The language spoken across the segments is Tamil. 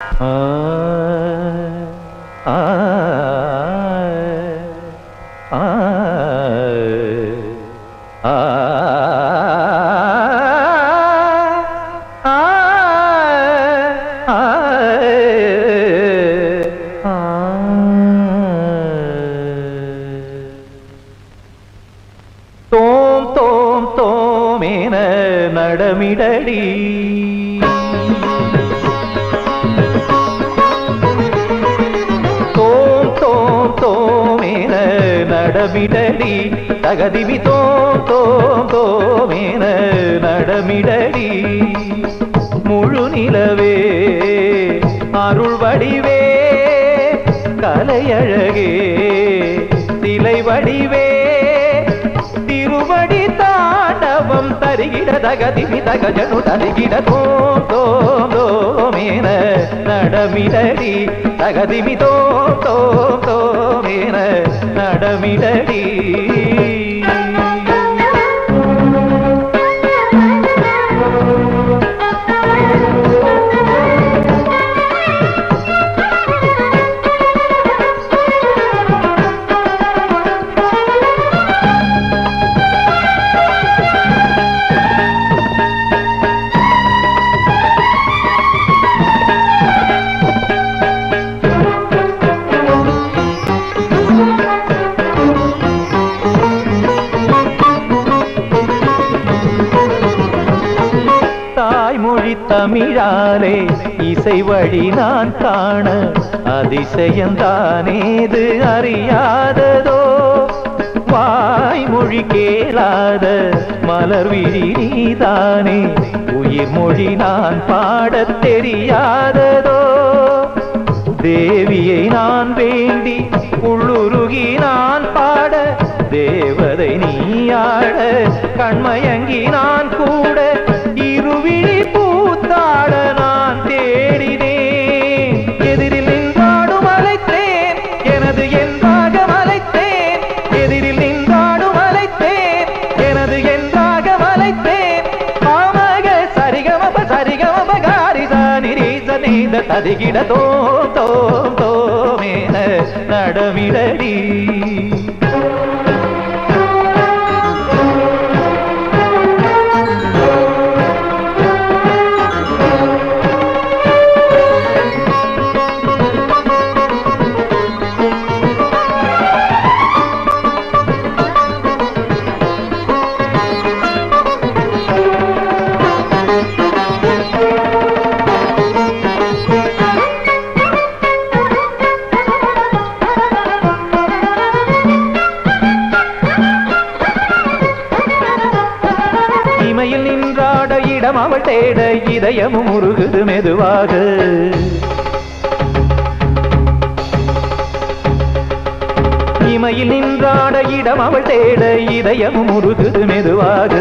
ஆ ஆ ஆ ஆ தோம் தோம் தோமேன நடமிடடி தோம் தோம் தோமேன நடமிடடி தகதிமி தோம் தோம் தோமேன நடமிடடி முழு நிலவே அருள் வடிவே கலையழகே சிலை வடிவே திருவடி தாண்டவம் தருகிட தகதிமி தகஜனு தருகிட தோம் தோம் தோமேன நடமிடடி தகதிமி தோம் தோம் தோமேன நடமிடடி தாய்மொழி தமிழாலே இசை வழி நான் காண அதிசயந்தானேது அறியாததோ வாய்மொழி கேளாத மலர் விழி நீதானே உயிர் மொழி நான் பாடத் தெரியாததோ தேவியை நான் வேண்டி உள்ளுருகி நான் பாட தேவதை நீயாட கண்மயங்கி நான் கூட இருவிழி பூத்தாட நான் தேடினேன் எதிரில் நின்றாடும் அழைத்தேன் எனது என்பாக மலைத்தேன் எதிரில் நின்றாடும் அழைத்தேன் எனது என்பாக மலைத்தேன் ஆமக சரிகமப சரிகமப காரிசானி ரீசனீத ததிகிட தோம் தோம் தோமேன நடமிடடி இமையில் நின்றாட இடம் அவள் தேட இதயமும் உருகுது மெதுவாக இமையில் நின்றாட இடம் அவள் தேட இதயமும் உருகுது மெதுவாக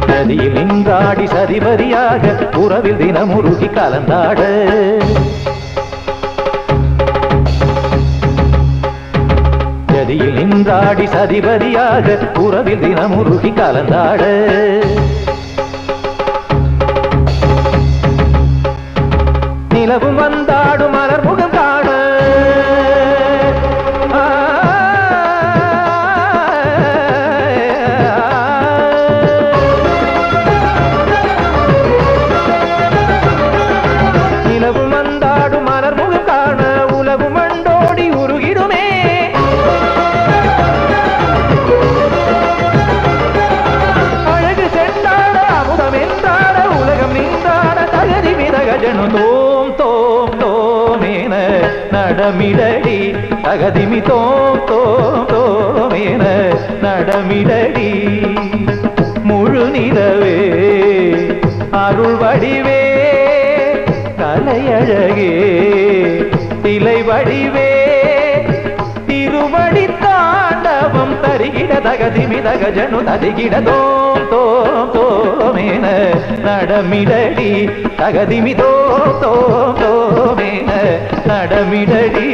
நதியில் நின்றாடி சரிபதியாக உறவில் தினம் உருகி கலந்தாட நதியில் நின்றாடி சதிபதியாக உறவில் தினம் உருகி கலந்தாட நிலவும் வந்தாடும் மலர் முகம் காண நிலவும் வந்தாடும் மலர் முகம் காண உலகு மண்டோடி உருகிடுமே அழகு சென்றாட அமுதம் என்றாட உலகம் நின்றாட தகதி மிதகஜனு தோம் தோம் தோமேன நடமிடடி தகதிமி தோம் தோம் தோமேன நடமிடடி முழு நிலவே அருள் வடிவே கலையழகே சிலை வடிவே திருவடி தாண்டவம் தருகிட தகதிமி தகஜனு தருகிட தோம் தோம் தோமேன நடமிடடி தகதிமி தோம் தோம் தோமேன நடமிடடி